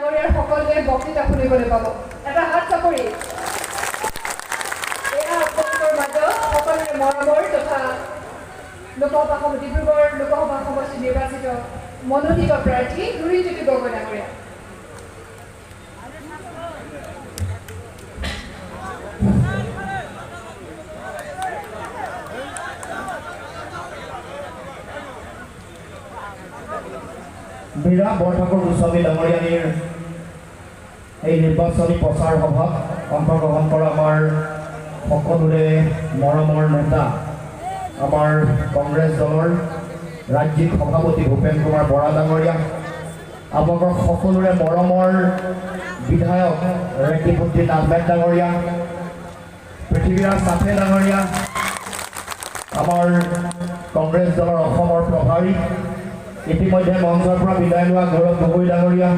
ডাঙৰীয়াৰ সকলোৱে বক্তৃতা শুনিবলৈ পাব। এটা হাত চাপৰি। এয়া আপোনালোকৰ মাজত সকলোৰে মৰমৰ তথা লোকসভা ডিব্ৰুগড় লোকসভা সমষ্টি নিৰ্বাচিত মনোনীত প্ৰাৰ্থী লুৰিণজ্যোতি গগৈ ডাঙৰীয়া। বীৰা বৰঠাকুৰ গোস্বামী ডাঙৰীয়ানীৰ এই নিৰ্বাচনী প্ৰচাৰ সভাত অংশগ্ৰহণ কৰা আমাৰ সকলোৰে মৰমৰ নেতা আমাৰ কংগ্ৰেছ দলৰ ৰাজ্যিক সভাপতি ভূপেন কুমাৰ বৰা ডাঙৰীয়া, আপোনালোকৰ সকলোৰে মৰমৰ বিধায়ক ৰেকিবুদ্দিন আহমেদ ডাঙৰীয়া, পৃথিৱীৰাজ নাথে ডাঙৰীয়া, আমাৰ কংগ্ৰেছ দলৰ অসমৰ প্ৰভাৰী, ইতিমধ্যে মঞ্চৰ পৰা বিদায় লোৱা গৌৰৱ গগৈ ডাঙৰীয়া,